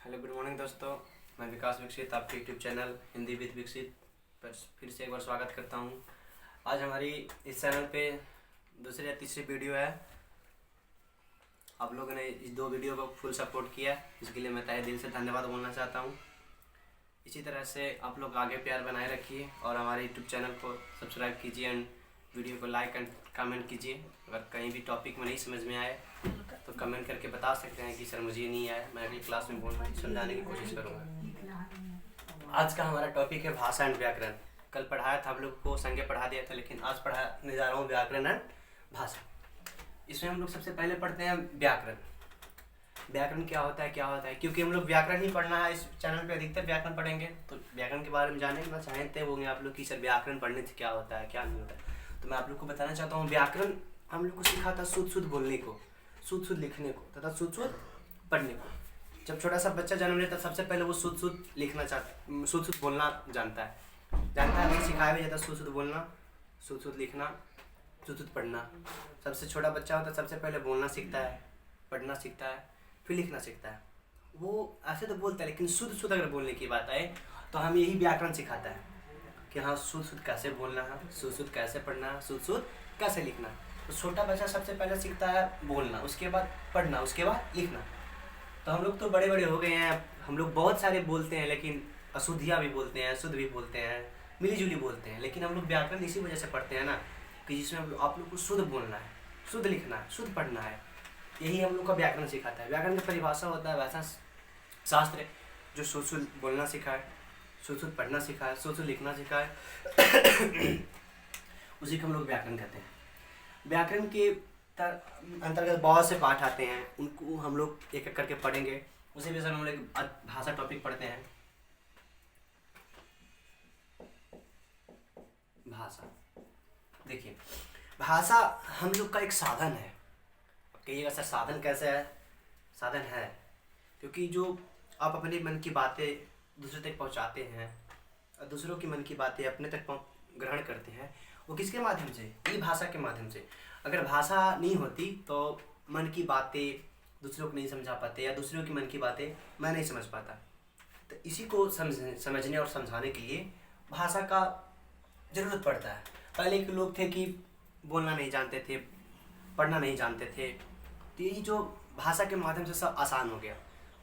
Hello good morning दोस्तों, मैं विकास विकसित आपके यूट्यूब चैनल हिंदी विद विकसित पर फिर से एक बार स्वागत करता हूं। आज हमारी इस चैनल पे दूसरी या तीसरी वीडियो है। आप लोगों ने इस दो वीडियो को फुल सपोर्ट किया, इसके लिए मैं तहे दिल से धन्यवाद बोलना चाहता हूं। इसी तरह से आप लोग आगे प्यार बनाए रखिए और हमारे यूट्यूब चैनल को सब्सक्राइब कीजिए एंड वीडियो को लाइक एंड कमेंट कीजिए। अगर कहीं भी टॉपिक में नहीं समझ में आए तो कमेंट करके बता सकते हैं कि सर मुझे ये नहीं आया, मैं अगली क्लास में बोलने समझाने की कोशिश करूँगा। आज का हमारा टॉपिक है भाषा एंड व्याकरण। कल पढ़ाया था, आप लोगों को संज्ञा पढ़ा दिया था, लेकिन आज पढ़ाने जा रहा हूँ व्याकरण एंड भाषा। इसमें हम लोग सबसे पहले पढ़ते हैं व्याकरण। व्याकरण क्या होता है क्योंकि हम लोग व्याकरण ही पढ़ना है। इस चैनल पे अधिकतर व्याकरण पढ़ेंगे, तो व्याकरण के बारे में जानना चाहते होंगे आप लोग कि सर व्याकरण पढ़ने से क्या होता है क्या नहीं होता है। तो मैं आप लोग को बताना चाहता हूँ, व्याकरण हम लोग को सिखाता शुद्ध बोलने को, शुद्ध लिखने को तथा शुद्ध पढ़ने को। जब छोटा सा बच्चा जन्म लेता है सबसे पहले वो शुद्ध लिखना चाहता, शुद्ध बोलना जानता है नहीं सिखाया भी जाता शुद्ध बोलना, शुद्ध लिखना, शुद्ध पढ़ना। सबसे छोटा बच्चा होता है सबसे पहले बोलना सीखता है, पढ़ना सीखता है, फिर लिखना सीखता है। वो ऐसे तो बोलता है, लेकिन शुद्ध अगर बोलने की बात आए तो हमें यही व्याकरण सिखाता है कि हाँ शुद्ध कैसे बोलना है, शुद्ध कैसे पढ़ना है, शुद्ध कैसे लिखना। तो छोटा बच्चा सबसे पहले सीखता है बोलना, उसके बाद पढ़ना, उसके बाद लिखना। तो हम लोग तो बड़े बड़े हो गए हैं, हम लोग बहुत सारे बोलते हैं, लेकिन अशुद्धियाँ भी बोलते हैं, शुद्ध भी बोलते हैं, मिली जुली बोलते हैं। लेकिन हम लोग व्याकरण इसी वजह से पढ़ते हैं ना, कि जिसमें आप लोग को शुद्ध बोलना है, शुद्ध लिखना है, शुद्ध पढ़ना है। यही हम लोग का व्याकरण सिखाता है। व्याकरण की परिभाषा होता है वैसा शास्त्र जो शुद्ध बोलना सिखाए, शुद्ध पढ़ना सिखाए, शुद्ध लिखना सिखाए, उसी को हम लोग व्याकरण कहते हैं। व्याकरण के अंतर्गत बहुत से पाठ आते हैं, उनको हम लोग एक एक करके पढ़ेंगे। उसी वजह से हम लोग भाषा टॉपिक पढ़ते हैं। भाषा देखिए, भाषा हम लोग का एक साधन है। कहिएगा सर साधन कैसे है? साधन है क्योंकि जो आप अपने मन की बातें दूसरे तक पहुंचाते हैं और दूसरों की मन की बातें अपने तक ग्रहण करते हैं, वो किसके माध्यम से? ये भाषा के माध्यम से। अगर भाषा नहीं होती तो मन की बातें दूसरों को नहीं समझा पाते, या दूसरों की मन की बातें मैं नहीं समझ पाता। तो इसी को समझने और समझाने के लिए भाषा का ज़रूरत पड़ता है। पहले के लोग थे कि बोलना नहीं जानते थे, पढ़ना नहीं जानते थे, तो यही जो भाषा के माध्यम से सब आसान हो गया।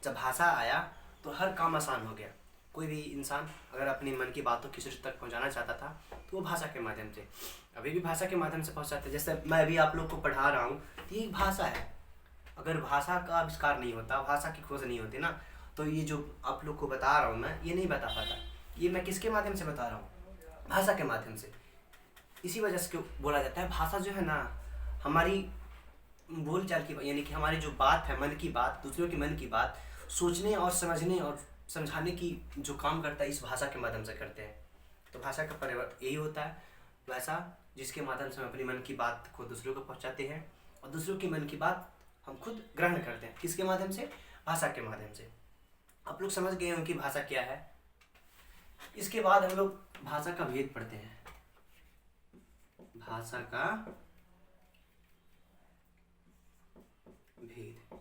जब भाषा आया तो हर काम आसान हो गया। कोई भी इंसान अगर अपनी मन की बातों किसी तक पहुंचाना चाहता था तो वो भाषा के माध्यम से, अभी भी भाषा के माध्यम से पहुंचाते। जैसे मैं अभी आप लोग को पढ़ा रहा हूँ, तो ये भाषा है। अगर भाषा का आविष्कार नहीं होता, भाषा की खोज नहीं होती ना, तो ये जो आप लोग को बता रहा हूँ मैं, ये नहीं बता पाता। ये मैं किसके माध्यम से बता रहा हूँ? भाषा के माध्यम से। इसी वजह से बोला जाता है भाषा जो है ना, हमारी बोल चाल की, यानी कि हमारी जो बात है, मन की बात, दूसरों के मन की बात सोचने और समझने और समझाने की जो काम करता है, इस भाषा के माध्यम से करते हैं। तो भाषा का परिवर्तन यही होता है, वैसा जिसके माध्यम से हम अपनी मन की बात को दूसरों को पहुंचाते हैं और दूसरों की मन की बात हम खुद ग्रहण करते हैं। किसके माध्यम से? भाषा के माध्यम से। आप लोग समझ गए उनकी भाषा क्या है। इसके बाद हम लोग भाषा का भेद पढ़ते हैं। भाषा का भेद,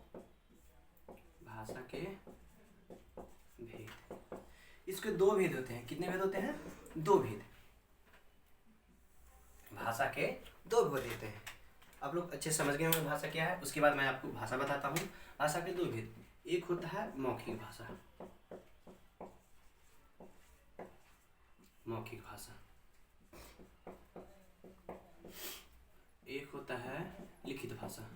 भाषा के भेद। इसके दो भेद होते हैं। कितने भेद होते हैं? दो भेद। भाषा के दो भेद होते हैं। आप लोग अच्छे समझ गए होंगे भाषा क्या है। उसके बाद मैं आपको भाषा बताता हूँ। भाषा के दो भेद, एक होता है मौखिक भाषा, मौखिक भाषा, एक होता है लिखित भाषा,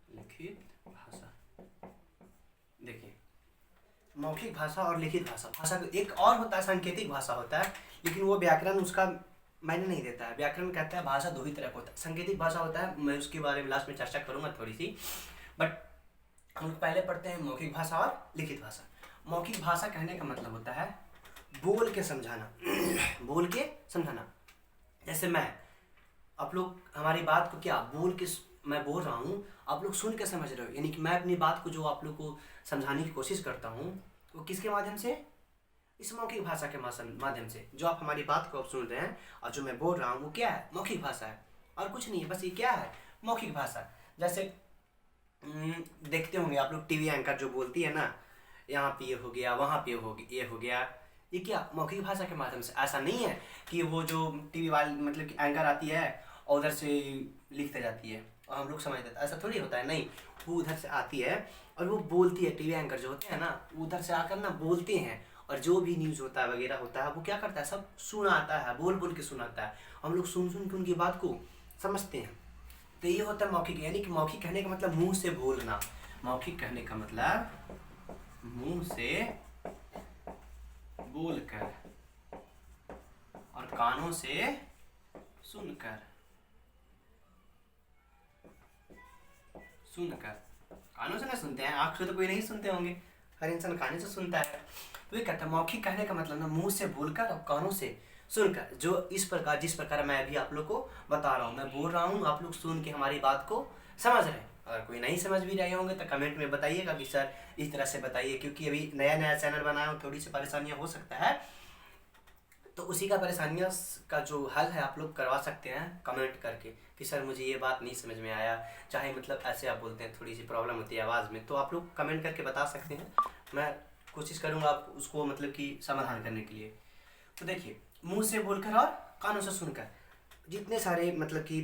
लिखित भाषा। देखिए, मौखिक भाषा और लिखित भाषा, भाषा का एक और होता है सांकेतिक भाषा होता है, लेकिन वो व्याकरण उसका मायने नहीं देता है। व्याकरण कहता है भाषा दो ही तरह का होता है। सांकेतिक भाषा होता है, मैं उसके बारे में लास्ट में चर्चा करूंगा थोड़ी सी, बट हम पहले पढ़ते हैं मौखिक भाषा और लिखित भाषा। मौखिक भाषा कहने का मतलब होता है बोल के समझाना, बोल के समझाना। जैसे मैं, आप लोग हमारी बात को क्या बोल के, मैं बोल रहा हूँ, आप लोग सुन के समझ रहे हो, यानी कि मैं अपनी बात को जो आप लोग को समझाने की कोशिश करता हूँ वो किसके माध्यम से? इस मौखिक भाषा के माध्यम से। जो आप हमारी बात को आप सुन रहे हैं और जो मैं बोल रहा हूँ वो क्या है? मौखिक भाषा है और कुछ नहीं है, बस ये क्या है? मौखिक भाषा। जैसे देखते होंगे आप लोग, टीवी एंकर जो बोलती है ना, यहाँ पे ये हो गया, वहाँ पे ये हो गया, ये क्या मौखिक भाषा के माध्यम से। ऐसा नहीं है कि वो जो टीवी वाली मतलब कि एंकर आती है और उधर से लिखते जाती है और हम लोग समझ देते, ऐसा थोड़ी होता है। नहीं, वो उधर से आती है और वो बोलती है। टीवी एंकर जो होते हैं ना, वो उधर से आकर ना बोलते हैं, और जो भी न्यूज़ होता है वगैरह होता है वो क्या करता है, सब सुनाता है, बोल बोल के सुनाता है। हम लोग सुन सुन के उनकी बात को समझते हैं। तो ये होता है मौखिक, यानी कि मौखिक कहने का मतलब मुंह से बोलना। मौखिक कहने का मतलब मुंह से बोलकर और कानों से सुनकर। कानों से ना सुनते हैं, आंख से तो कोई नहीं सुनते होंगे, हर इंसान कानों से सुनता है। तो ये कहता है मौखिक कहने का मतलब ना मुंह से बोलकर और कानों से सुनकर। जो इस प्रकार, जिस प्रकार मैं अभी आप लोग को बता रहा हूँ, मैं बोल रहा हूँ, आप लोग सुन के हमारी बात को समझ रहे हैं। अगर कोई नहीं समझ भी रहे होंगे तो कमेंट में बताइएगा कि सर इस तरह से बताइए, क्योंकि अभी नया नया चैनल बनाया हूँ, थोड़ी सी परेशानियाँ हो सकता है। तो उसी का परेशानियों का जो हल है आप लोग करवा सकते हैं कमेंट करके कि सर मुझे ये बात नहीं समझ में आया, चाहे मतलब ऐसे आप बोलते हैं, थोड़ी सी प्रॉब्लम होती है आवाज़ में, तो आप लोग कमेंट करके बता सकते हैं। मैं कोशिश करूँगा आप उसको मतलब कि समाधान करने के लिए। तो देखिए, मुंह से बोलकर और कानों से सुनकर। जितने सारे मतलब कि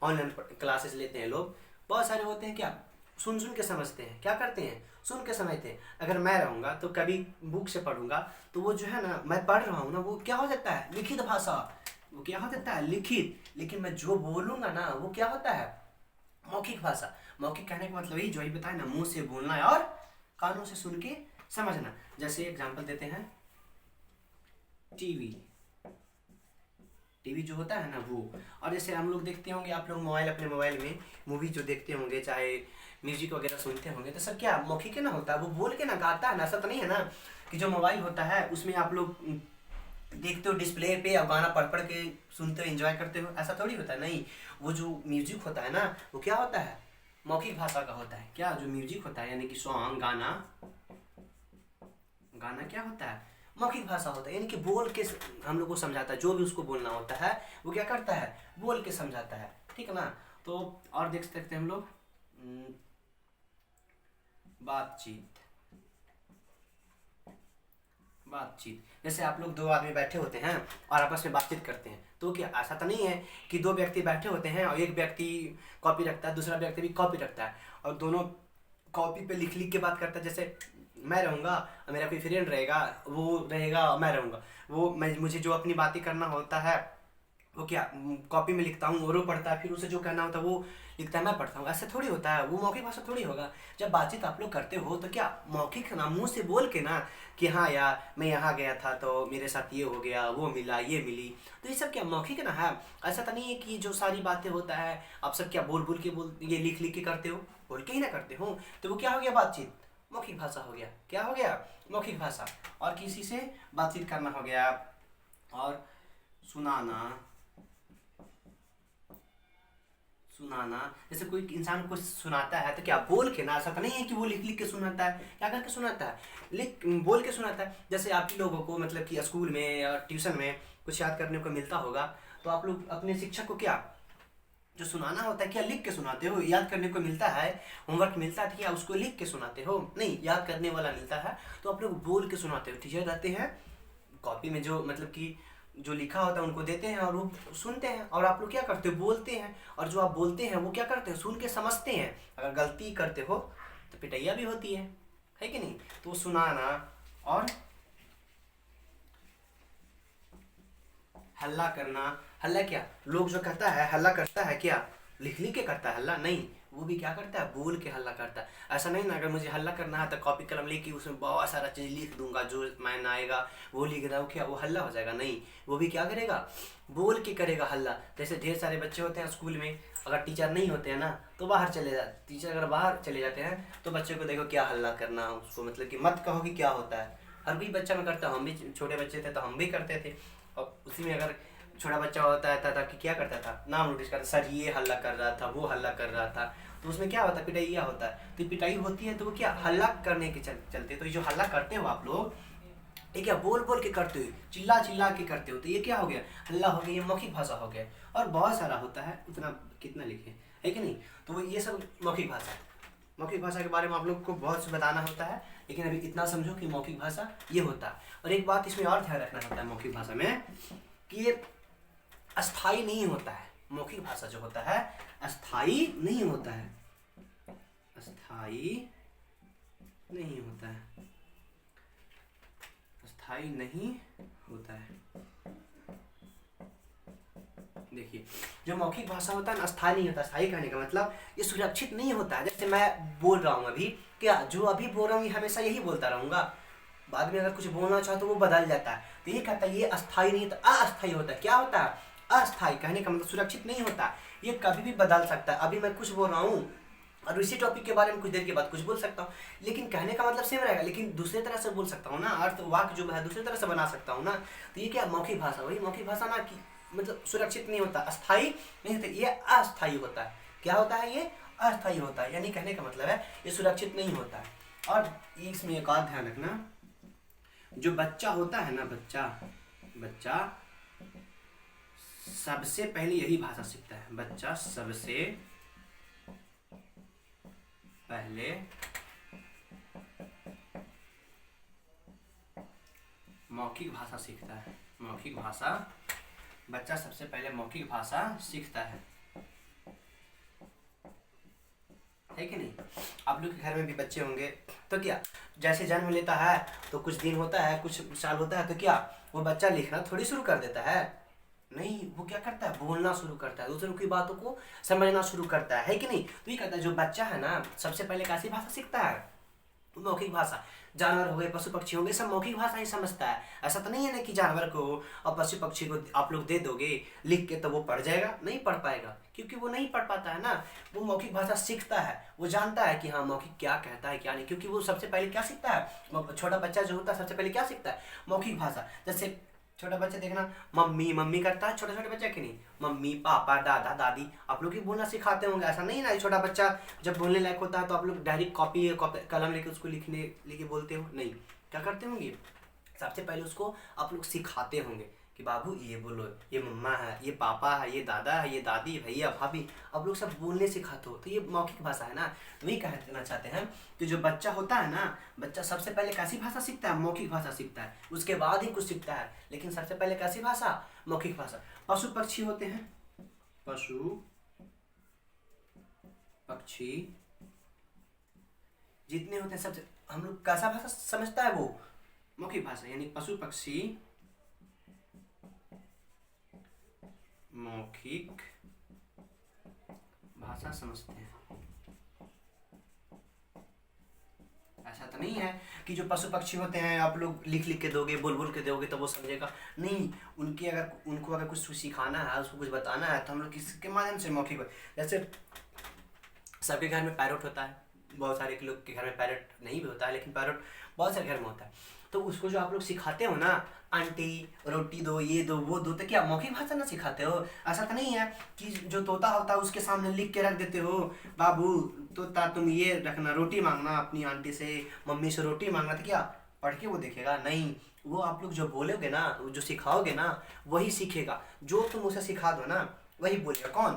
ऑनलाइन क्लासेस लेते हैं लोग, बहुत सारे होते हैं क्या, सुन सुन के समझते हैं। क्या करते हैं, सुन के समझते हैं। अगर मैं रहूँगा तो कभी बुक से पढ़ूंगा तो वो जो है ना, मैं पढ़ रहा हूँ ना, वो क्या हो जाता है, लिखित भाषा, वो क्या हो जाता है, लिखित। लेकिन मैं जो बोलूँगा ना, वो क्या होता है, मौखिक भाषा। मौखिक कहने का मतलब यही जो ही बताया ना, मुंह से बोलना है और कानों से सुन के समझना। जैसे एग्जाम्पल देते हैं, टीवी जो होता है ना वो। और जैसे हम लोग देखते होंगे, आप लोग अपने मोबाइल में मूवी जो देखते होंगे, चाहे म्यूजिक वगैरह सुनते होंगे, तो सब क्या मौखिक है ना होता है, वो बोल के ना गाता है ना। ऐसा तो नहीं है ना कि जो मोबाइल होता है उसमें आप लोग देखते हो डिस्प्ले पे और गाना पढ़ पढ़ के सुनते हो, एंजॉय करते हो, ऐसा थोड़ी होता है। नहीं, वो जो म्यूजिक होता है ना, वो क्या होता है, मौखिक भाषा का होता है। क्या, जो म्यूजिक होता है यानी कि सॉन्ग, गाना क्या होता है, मौखिक भाषा होता है, यानी कि बोल के हम लोग को समझाता है। जो भी उसको बोलना होता है वो क्या करता है, बोल के समझाता है, ठीक है ना। तो और देख सकते हैं हम लोग बातचीत। जैसे आप लोग दो आदमी बैठे होते हैं और आपस में बातचीत करते हैं, तो क्या ऐसा तो नहीं है कि दो व्यक्ति बैठे होते हैं और एक व्यक्ति कॉपी रखता है, दूसरा व्यक्ति भी कॉपी रखता है, और दोनों कॉपी पे लिख लिख के बात करता है। जैसे मैं रहूँगा और मेरा कोई फ्रेंड रहेगा, वो रहेगा और मैं रहूँगा, मुझे जो अपनी बातें करना होता है वो क्या कॉपी में लिखता हूँ और वो पढ़ता है, फिर उसे जो कहना होता है वो लिखता है, मैं पढ़ता हूँ। ऐसा थोड़ी होता है, वो मौखिक भाषा थोड़ी होगा। जब बातचीत आप लोग करते हो तो क्या मौखिक ना, मुंह से बोल के ना कि हाँ यार मैं यहाँ गया था तो मेरे साथ ये हो गया, वो मिला, ये मिली, तो ये सब क्या मौखिक ना है। ऐसा तो नहीं है कि जो सारी बातें होता है आप सब क्या बोल बोल के ये लिख लिख के करते हो, बोल के ही ना करते हो, तो वो क्या हो गया, बातचीत, मौखिक भाषा हो गया। क्या हो गया, मौखिक भाषा। और किसी से बातचीत करना हो गया। और सुनाना, जैसे कोई इंसान को सुनाता है तो क्या बोल के ना, ऐसा तो नहीं है कि वो लिख लिख के सुनाता है, क्या करके सुनाता है, बोल के सुनाता है। जैसे आप ही लोगों को मतलब कि स्कूल में या ट्यूशन में कुछ याद करने को मिलता होगा, तो आप लोग अपने शिक्षक को क्या जो सुनाना होता है, क्या लिख के सुनाते हो। याद करने को मिलता है, होमवर्क मिलता है, क्या उसको लिख के सुनाते हो, नहीं, याद करने वाला मिलता है तो आप लोग बोल के सुनाते हो। टीचर रहते हैं कॉपी में जो मतलब कि जो लिखा होता है उनको देते हैं और वो सुनते हैं, और आप लोग क्या करते हो, बोलते हैं, और जो आप बोलते हैं वो क्या करते हैं, सुन के समझते हैं। अगर गलती करते हो तो पिटाइया भी होती है कि नहीं। तो सुनाना और हल्ला करना। हल्ला क्या, लोग जो कहता है हल्ला करता है, क्या लिख लिख के करता है हल्ला, नहीं, वो भी क्या करता है, बोल के हल्ला करता है। ऐसा नहीं ना, अगर मुझे हल्ला करना है तो कॉपी कलम लेके उसमें बहुत सारा चीज़ लिख दूंगा, जो मैं आएगा वो लिख रहा हूँ, क्या वो हल्ला हो जाएगा, नहीं, वो भी क्या करेगा, बोल के करेगा हल्ला। जैसे ढेर सारे बच्चे होते हैं स्कूल में, अगर टीचर नहीं होते हैं ना तो बाहर चले जाते, टीचर अगर बाहर चले जाते हैं तो बच्चे को देखो क्या हल्ला करना, उसको मतलब कि मत कहो कि क्या होता है। हर कोई बच्चा में करता, हम भी छोटे बच्चे थे तो हम भी करते थे। और उसी में अगर छोटा बच्चा होता था कि क्या करता था, नाम नोटिस करता, सर ये हल्ला कर रहा था, वो हल्ला कर रहा था, तो उसमें क्या होता है, पिटाइया होता है। तो पिटाई होती है तो वो क्या हल्ला करने के चलते, तो ये जो हल्ला करते हो आप लोग, ये क्या बोल बोल के करते हो, चिल्ला चिल्ला के करते हो, तो ये क्या हो गया, हल्ला हो गया, ये मौखिक भाषा हो गया। और बहुत सारा होता है, उतना कितना लिखे है कि नहीं, तो ये सब मौखिक भाषा। मौखिक भाषा के बारे में आप लोग को बहुत कुछ बताना होता है, लेकिन अभी इतना समझो कि मौखिक भाषा ये होता है। और एक बात इसमें और ध्यान रखना होता है मौखिक भाषा में कि ये अस्थाई नहीं होता है। मौखिक भाषा जो होता है अस्थाई नहीं होता है, अस्थाई नहीं होता है, अस्थाई नहीं होता है। देखिए जो मौखिक भाषा होता है ना अस्थाई नहीं होता। अस्थाई कहने का मतलब ये सुरक्षित नहीं होता है। जैसे मैं बोल रहा हूँ अभी, क्या जो अभी बोल रहा हूँ ये हमेशा यही बोलता रहूंगा, बाद में अगर कुछ बोलना चाहो तो वो बदल जाता है। तो ये कहता है ये अस्थाई नहीं होता, अस्थाई होता है। क्या होता है? अस्थाई। कहने का मतलब सुरक्षित नहीं होता, ये कभी भी बदल सकता है। अभी मैं कुछ बोल रहा हूँ और इसी टॉपिक के बारे में कुछ देर के बाद कुछ बोल सकता हूँ, लेकिन कहने का मतलब सेम रहेगा, लेकिन दूसरे तरह से बोल सकता हूँ ना, अर्थ वाक्य जो है दूसरे तरह से बना सकता हूँ ना। तो ये क्या मौखिक भाषा, वही मौखिक भाषा ना कि मतलब सुरक्षित नहीं होता, अस्थाई नहीं होता, ये अस्थाई होता है। क्या होता है? ये अस्थाई होता है। यानी कहने का मतलब है ये सुरक्षित नहीं होता है। और इसमें एक और ध्यान रखना, जो बच्चा होता है ना, बच्चा सबसे पहले यही भाषा सीखता है। बच्चा सबसे पहले मौखिक भाषा सीखता है। मौखिक भाषा, बच्चा सबसे पहले मौखिक भाषा सीखता है कि नहीं? आप लोग के घर में भी बच्चे होंगे तो क्या, जैसे जन्म लेता है तो कुछ दिन होता है, कुछ साल होता है, तो क्या वो बच्चा लिखना थोड़ी शुरू कर देता है? नहीं, वो क्या करता है? बोलना शुरू करता है, दूसरों की बातों को समझना शुरू करता है कि नहीं? तो ये कहता है जो बच्चा है ना सबसे पहले कैसी भाषा सीखता है? मौखिक भाषा। जानवर हो गए, पशु पक्षी होंगे, सब मौखिक भाषा ही समझता है। ऐसा तो नहीं है ना कि जानवर को और पशु पक्षी को आप लोग दे दोगे लिख के तो वो पढ़ जाएगा? नहीं पढ़ पाएगा, क्योंकि वो नहीं पढ़ पाता है ना। वो मौखिक भाषा सीखता है, वो जानता है कि हाँ मौखिक क्या कहता है क्या नहीं, क्योंकि वो सबसे पहले क्या सीखता है? छोटा बच्चा जो होता है सबसे पहले क्या सीखता है? मौखिक भाषा। जैसे छोटा बच्चा देखना मम्मी मम्मी करता है, छोटे छोटे बच्चा की नहीं, मम्मी पापा दादा दादी आप लोग ही बोलना सिखाते होंगे। ऐसा नहीं ना छोटा बच्चा जब बोलने लायक होता है तो आप लोग डायरेक्ट कॉपी कलम लेके उसको लेके बोलते हो? नहीं, क्या करते होंगे? सबसे पहले उसको आप लोग सिखाते होंगे कि बाबू ये बोलो, ये मम्मा है, ये पापा है, ये दादा है, ये दादी, भैया भाभी, आप लोग सब बोलने सिखाते हो। तो ये मौखिक भाषा है ना। तो वही कहना चाहते हैं कि जो बच्चा होता है ना, बच्चा सबसे पहले कैसी भाषा सीखता है? मौखिक भाषा सीखता है, उसके बाद ही कुछ सीखता है, लेकिन सबसे पहले कैसी भाषा? मौखिक भाषा। पशु पक्षी होते हैं, पशु पक्षी जितने होते हैं सबसे हम लोग कैसा भाषा समझता है? वो मौखिक भाषा। यानी पशु पक्षी मौखिक भाषा समझते हैं। ऐसा तो नहीं है कि जो पशु पक्षी होते हैं आप लोग लिख लिख के दोगे, बोल बोल के दोगे तो वो समझेगा? नहीं, उनको अगर कुछ सिखाना है, उसको कुछ बताना है, तो हम लोग किसके माध्यम से? मौखिक। जैसे सबके घर में पैरट होता है, बहुत सारे लोग के घर में पैरट नहीं भी होता है, लेकिन पैरट बहुत सारे घर में होता है। तो उसको जो आप लोग सिखाते हो ना, आंटी रोटी दो, ये दो, वो दो, तो क्या मौखिक भाषा ना सिखाते हो? ऐसा तो नहीं है कि जो तोता होता है उसके सामने लिख के रख देते हो, बाबू तोता तुम ये रखना, रोटी मांगना अपनी आंटी से, मम्मी से रोटी मांगना, तो क्या पढ़ के वो देखेगा? नहीं, वो आप लोग जो बोलोगे ना, जो सिखाओगे ना वही सीखेगा। जो तुम उसे सिखा दो ना वही बोलेगा। कौन?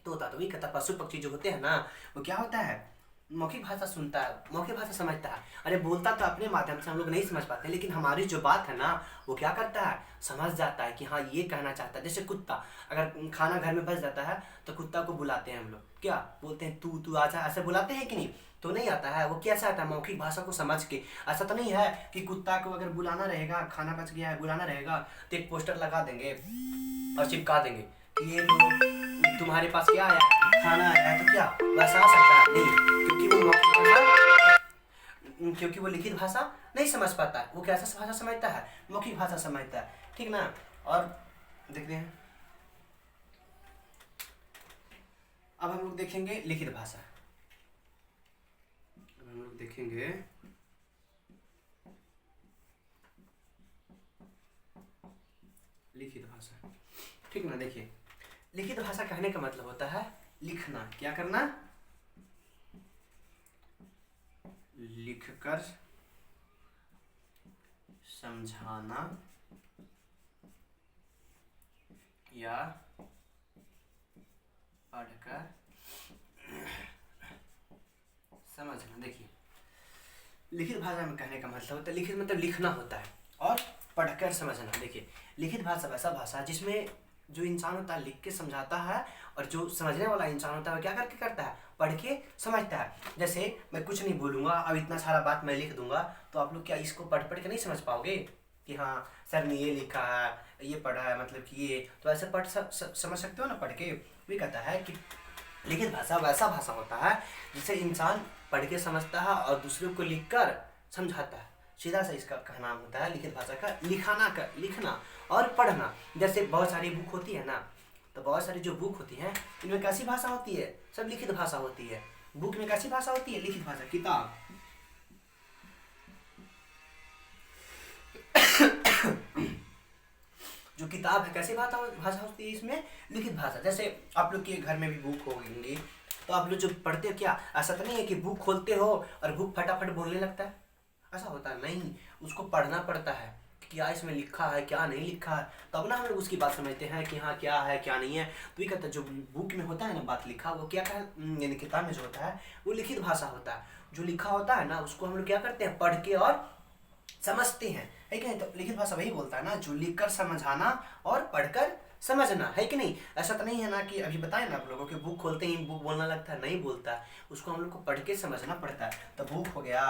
तोता। तो वही कहता पशु पक्षी जो होते हैं ना, वो क्या होता है? मौखिक भाषा सुनता है, मौखिक भाषा समझता है। अरे बोलता तो अपने माध्यम से हम लोग नहीं समझ पाते, लेकिन हमारी जो बात है ना वो क्या करता है? समझ जाता है कि हाँ ये कहना चाहता है। जैसे कुत्ता, अगर खाना घर में बच जाता है तो कुत्ता को बुलाते हैं हम लोग, क्या बोलते हैं? तू तू आजा, ऐसे बुलाते हैं कि नहीं? तो नहीं आता है, वो कैसा आता है? मौखिक भाषा को समझ के। ऐसा तो नहीं है कि कुत्ता को अगर बुलाना रहेगा, खाना बच गया है बुलाना रहेगा तो एक पोस्टर लगा देंगे और चिपका देंगे कि ये लो तुम्हारे पास क्या आया है? खाना आया है। तो क्या वैसा आ सकता है? नहीं, क्योंकि वो मौखिक भाषा, क्योंकि वो लिखित भाषा नहीं समझ पाता है। वो कैसा भाषा समझता है? मौखिक भाषा समझता है, ठीक ना। और देखते हैं, अब हम लोग देखेंगे लिखित भाषा। अब हम लोग देखेंगे लिखित भाषा, ठीक ना। देखिए लिखित भाषा कहने का मतलब होता है लिखना। क्या करना? लिखकर समझाना या पढ़कर समझना। देखिए, लिखित भाषा में कहने का मतलब होता है, लिखित मतलब लिखना होता है, और पढ़कर समझना। देखिए, लिखित भाषा वैसा भाषा है जिसमें जो इंसान होता है लिख के समझाता है, और जो समझने वाला इंसान होता है वो क्या करके करता है, पढ़ के समझता है। जैसे मैं कुछ नहीं बोलूँगा, अब इतना सारा बात मैं लिख दूंगा, तो आप लोग क्या इसको पढ़ पढ़ के नहीं समझ पाओगे कि हाँ सर ने ये लिखा है, ये पढ़ा है, मतलब कि ये, तो ऐसे समझ सकते हो ना पढ़ के। भी कहता है कि लिखित भाषा वैसा भाषा होता है जिसे इंसान पढ़ के समझता है और दूसरों को लिखकर समझाता है। सीधा सा इसका कहना होता है लिखित भाषा का लिखना और पढ़ना। जैसे बहुत सारी बुक होती है ना, तो बहुत सारी जो बुक होती हैं इनमें कैसी भाषा होती है, सब लिखित भाषा होती है। बुक में कैसी भाषा होती है, लिखित भाषा। किताब जो किताब है कैसी भाषा होती है, इसमें लिखित भाषा। जैसे आप लोग के घर में भी बुक होगी, तो आप लोग जो पढ़ते हो, क्या ऐसा तो नहीं है कि बुक खोलते हो और बुक फटाफट बोलने लगता है, ऐसा होता है नहीं। उसको पढ़ना पड़ता है, क्या इसमें लिखा है क्या नहीं लिखा है, तब ना हम लोग उसकी बात समझते हैं कि हाँ क्या है क्या नहीं है। तो ये कहता है जो बुक में होता है ना बात लिखा, वो क्या यानी किताब में जो होता है वो लिखित भाषा होता है। जो लिखा होता है ना उसको हम लोग क्या करते हैं, पढ़ के और समझते हैं, है कि नहीं। तो लिखित भाषा वही बोलता है ना, जो लिखकर समझाना और पढ़कर समझना, है कि नहीं। ऐसा तो नहीं है ना कि अभी बताए ना आप लोगों को बुक खोलते ही बुक बोलना लगता है, नहीं बोलता, उसको हम लोग को पढ़ के समझना पड़ता है। तो बुक हो गया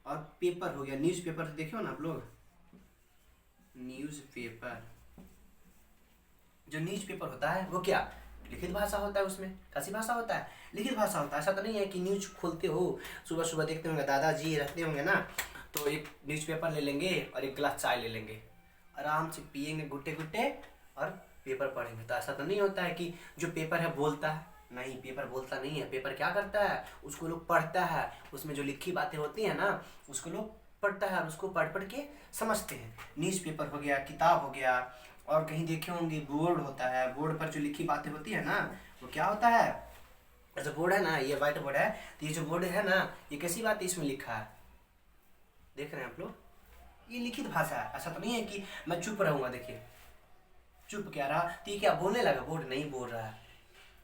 और पेपर हो गया, न्यूज़ पेपर देखियो ना आप लोग, न्यूज़ पेपर, जो न्यूज़ पेपर होता है वो क्या लिखित भाषा होता है, उसमें कैसी भाषा होता है, लिखित भाषा होता है। ऐसा तो नहीं है कि न्यूज़ खोलते हो, सुबह सुबह देखते होंगे दादाजी रहते होंगे ना, तो एक न्यूज़पेपर ले लेंगे और एक गिलास चाय ले लेंगे, आराम से पियेंगे गुट्टे गुट्टे और पेपर पढ़ेंगे। तो ऐसा तो नहीं होता है कि जो पेपर है बोलता है, नहीं, पेपर बोलता नहीं है। पेपर क्या करता है, उसको लोग पढ़ता है, उसमें जो लिखी बातें होती हैं ना उसको लोग पढ़ता है और उसको पढ़ पढ़ के समझते हैं। न्यूज़पेपर हो गया, किताब हो गया, और कहीं देखे होंगे बोर्ड होता है, बोर्ड पर जो लिखी बातें होती है ना वो क्या होता है, जो बोर्ड है ना, ये व्हाइट बोर्ड है, तो ये जो बोर्ड है ना ये कैसी बात है इसमें लिखा है, देख रहे हैं आप लोग, ये लिखित भाषा है। ऐसा तो नहीं है कि मैं चुप रहूंगा, देखिए चुप क्या रहा, तो ये क्या बोलने लगा, बोर्ड नहीं बोल रहा है,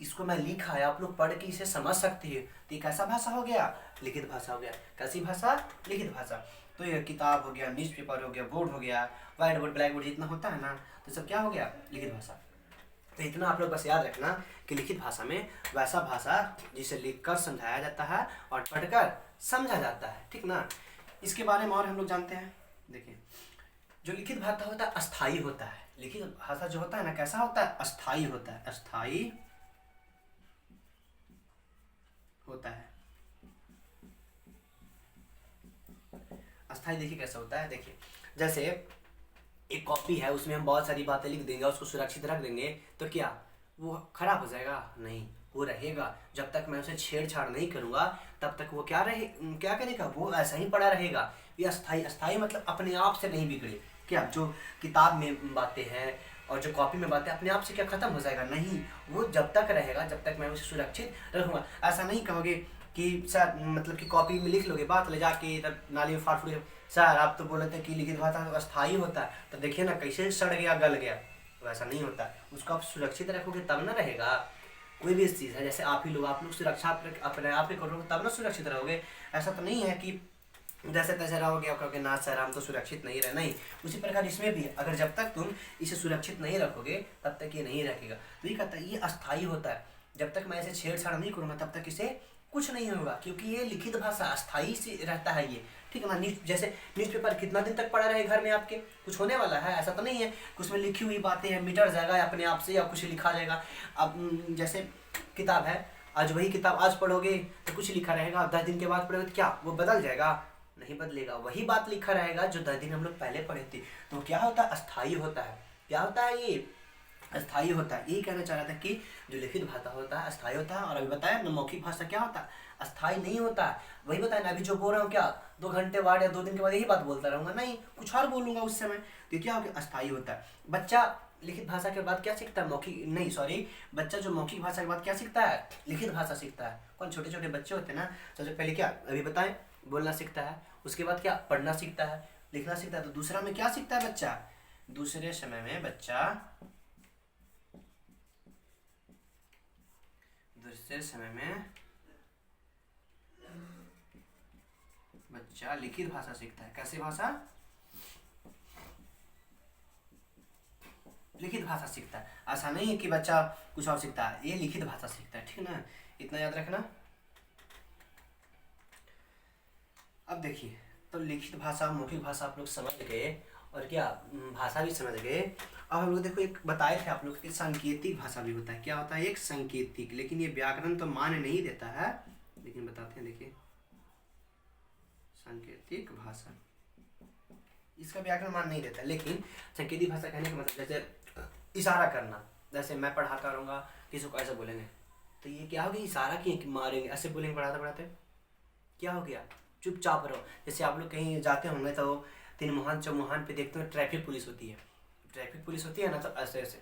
इसको मैं लिखा है, आप लोग पढ़ के इसे समझ सकते हैं। तो ये कैसा भाषा हो गया, लिखित भाषा हो गया। कैसी भाषा, लिखित भाषा। तो ये किताब हो गया, न्यूज़पेपर हो गया, बोर्ड हो गया, व्हाइट बोर्ड ब्लैक बोर्ड जितना होता है ना, तो सब क्या हो गया, लिखित भाषा। तो इतना आप लोग बस याद रखना कि लिखित भाषा में वैसा भाषा जिसे लिखकर समझाया जाता है और पढ़कर समझा जाता है, ठीक ना। इसके बारे में और हम लोग जानते हैं। देखिए, जो लिखित भाषा होता है अस्थाई होता है। लिखित भाषा जो होता है ना कैसा होता है, अस्थाई होता है, अस्थाई होता है। अस्थाई देखिए कैसा होता है, देखिए जैसे एक कॉपी है उसमें हम बहुत सारी बातें लिख देंगे, उसको सुरक्षित रख देंगे, तो क्या वो खराब हो जाएगा, नहीं, वो रहेगा। जब तक मैं उसे छेड़छाड़ नहीं करूँगा तब तक वो क्या करेगा, वो ऐसा ही पड़ा रहेगा। ये अस्थाई, अस्थाई मतलब अपने आप से नहीं बिगड़े। क्या जो किताब में बातें हैं और जो कॉपी में बातें अपने आप से क्या खत्म हो जाएगा, नहीं, वो जब तक रहेगा जब तक मैं उसे सुरक्षित रखूँगा। ऐसा नहीं कहोगे कि सर मतलब कि कॉपी में लिख लोगे बात, ले जाके तब नाली में फाड़ फूट, सर आप तो बोले थे कि लिखित भाषा अस्थाई होता है, तो देखिए ना कैसे सड़ गया गल गया। वैसा नहीं होता, उसको आप सुरक्षित रखोगे तब ना रहेगा। कोई भी चीज़ है, जैसे आप लोग सुरक्षा अपने आप ही करोगे तब ना सुरक्षित रहोगे। ऐसा तो नहीं है कि जैसे तैसे रहोगे और कहोगे ना सर हम तो सुरक्षित नहीं रहे, नहीं। उसी प्रकार इसमें भी अगर जब तक तुम इसे सुरक्षित नहीं रखोगे तब तक ये नहीं रखेगा। तो ये कहता है ये अस्थाई होता है, जब तक मैं इसे छेड़छाड़ नहीं करूँगा तब तक इसे कुछ नहीं होगा, क्योंकि ये लिखित भाषा अस्थाई से रहता है ये, ठीक है ना। जैसे न्यूज़पेपर कितना दिन तक पड़ा रहे घर में आपके, कुछ होने वाला है, ऐसा तो नहीं है कि उसमें लिखी हुई बातें हैं मिट जाएगा अपने आप से या कुछ लिखा जाएगा। अब जैसे किताब है, आज वही किताब आज पढ़ोगे तो कुछ लिखा रहेगा, 10 दिन के बाद पढ़ोगे तो क्या वो बदल जाएगा, नहीं बदलेगा, वही बात लिखा रहेगा जो 10 दिन हम लोग पहले पढ़े थे। तो क्या होता है, अस्थाई होता है। क्या होता है, ये अस्थाई होता है। यही कहना चाह रहा था कि जो लिखित भाषा होता है अस्थाई होता है। और अभी बताया ना मौखिक भाषा क्या होता है, अस्थाई नहीं होता है। वही बताया ना, अभी जो बोल रहा हूँ क्या 2 घंटे बाद या 2 दिन के बाद यही बात बोलता रहूँगा, नहीं, कुछ और बोलूँगा उस समय। तो क्या हो गया, अस्थाई होता है। बच्चा लिखित भाषा के बाद क्या सीखता है, बच्चा जो मौखिक भाषा के बाद क्या सीखता है, लिखित भाषा सीखता है। कौन, छोटे छोटे बच्चे होते हैं ना, सबसे पहले क्या अभी बताएं, बोलना सीखता है, उसके बाद क्या पढ़ना सीखता है, लिखना सीखता है। तो दूसरा में क्या सीखता है बच्चा, दूसरे समय में बच्चा दूसरे समय में बच्चा लिखित भाषा सीखता है। कैसे भाषा? लिखित भाषा सीखता है। ऐसा नहीं है कि बच्चा कुछ और सीखता है, ये लिखित भाषा सीखता है, ठीक है ना, इतना याद रखना। अब देखिए, तो लिखित भाषा, मौखिक भाषा आप लोग समझ गए, और क्या भाषा भी समझ गए। अब हम लोग देखो एक बताए थे आप लोग कि सांकेतिक भाषा भी होता है। क्या होता है? एक सांकेतिक, लेकिन ये व्याकरण तो मान नहीं देता है, लेकिन बताते हैं। देखिए, सांकेतिक भाषा, इसका व्याकरण मान नहीं देता, लेकिन सांकेतिक भाषा कहने का मतलब जैसे इशारा करना। जैसे मैं पढ़ाता रहूँगा, किसी को ऐसे बोलेंगे, तो ये क्या हो गया? इशारा किए कि मारेंगे, ऐसे बोलेंगे पढ़ाते पढ़ाते, क्या हो गया? चुपचाप रहो। जैसे आप लोग कहीं जाते होंगे तो तीन मुहान चौमुहान पे देखते हो ट्रैफिक पुलिस होती है, ट्रैफिक पुलिस होती है ना, तो ऐसे ऐसे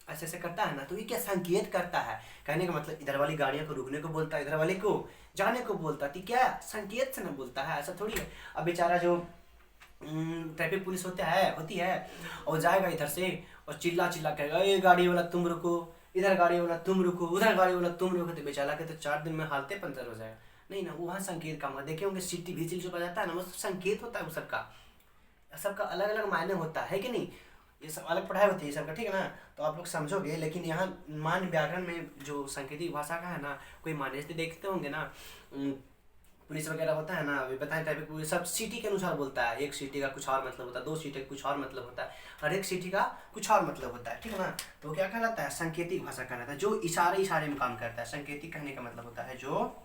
ऐसे ऐसे करता है ना, तो ये क्या संकेत करता है? कहने का मतलब इधर वाली गाड़ियों को रुकने को बोलता है, इधर वाले को जाने को बोलता है, तो क्या संकेत से ना बोलता है, ऐसा थोड़ी है। अब बेचारा जो ट्रैफिक पुलिस होती है और जाएगा इधर से और चिल्ला चिल्ला कहेगा, ये गाड़ी वाला तुम रुको, इधर गाड़ी वाला तुम रुको, उधर गाड़ी वाला तुम रुको, तो बेचारा के तो 4 दिन में हालते पंचर हो जाएगा। नहीं ना, वहाँ संकेत का देखे होंगे, सिटी विजिल जो बजाता है ना, वो संकेत होता है। वो सबका अलग अलग मायने होता है कि नहीं, ये सब अलग पढ़ाई होती है सबका, ठीक है ना, तो आप लोग समझोगे। लेकिन यहाँ मान व्याकरण में जो सांकेतिक भाषा का है ना, कोई मान्य से देखते होंगे ना, पुलिस वगैरह होता है ना, अभी बताएं ट्रैफिक पुलिस सब सिटी के अनुसार बोलता है। एक सिटी का कुछ और मतलब होता है, 2 सिटी का कुछ और मतलब होता है, हर एक सिटी का कुछ और मतलब होता है, ठीक है ना। तो क्या कहलाता है? सांकेतिक भाषा कहलाता है, जो इशारे में काम करता है। सांकेतिक कहने का मतलब होता है जो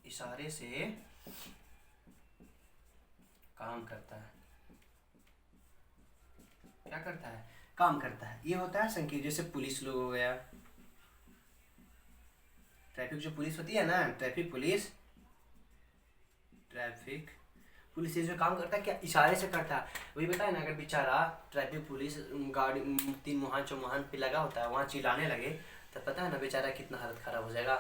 इशारे से काम करता है। क्या करता है? काम करता है, ये होता है संकेत। जैसे पुलिस लोग हो गया, ट्रैफिक जो पुलिस होती है ना, ट्रैफिक पुलिस ये जो काम करता है, क्या इशारे से करता है। वही बताया ना, अगर बेचारा ट्रैफिक पुलिस गाड़ी 3 मुहान चौमुहान पे लगा होता है, वहाँ चिल्लाने लगे, तो पता है ना बेचारा कितना हालत खराब हो जाएगा।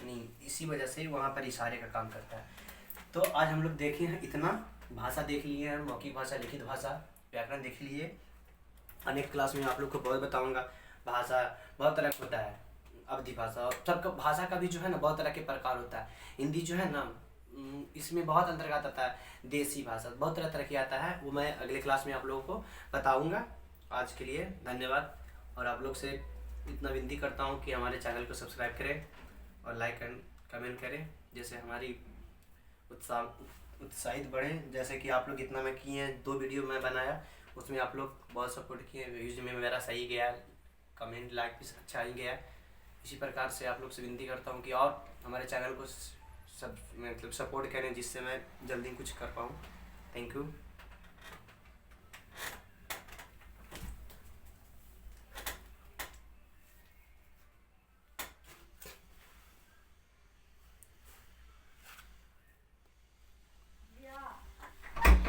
नहीं, इसी वजह से वहाँ पर इशारे का काम करता है। तो आज हम लोग देखे हैं इतना, भाषा देख लिए हैं, मौखिक भाषा, लिखित भाषा, व्याकरण देख लिए। अनेक क्लास में आप लोग को बहुत बताऊंगा। भाषा बहुत तरह का होता है, अवधि भाषा, सबका भाषा का भी जो है ना बहुत तरह के प्रकार होता है। हिंदी जो है ना, इसमें बहुत अंतर्गत आता है। देसी भाषा बहुत तरह की आता है, वो मैं अगले क्लास में आप लोगों को बताऊंगा। आज के लिए धन्यवाद, और आप लोग से इतना विनती करता हूँ कि हमारे चैनल को सब्सक्राइब करें और लाइक एंड कमेंट करें, जैसे हमारी उत्साहित बढ़े। जैसे कि आप लोग इतना मैं किए हैं, 2 वीडियो मैं बनाया, उसमें आप लोग बहुत सपोर्ट किए, व्यूज में मेरा सही गया, कमेंट लाइक भी अच्छा ही गया। इसी प्रकार से आप लोग से विनती करता हूँ कि और हमारे चैनल को सब मतलब सपोर्ट करें, जिससे मैं जल्दी कुछ कर पाऊँ। Thank you.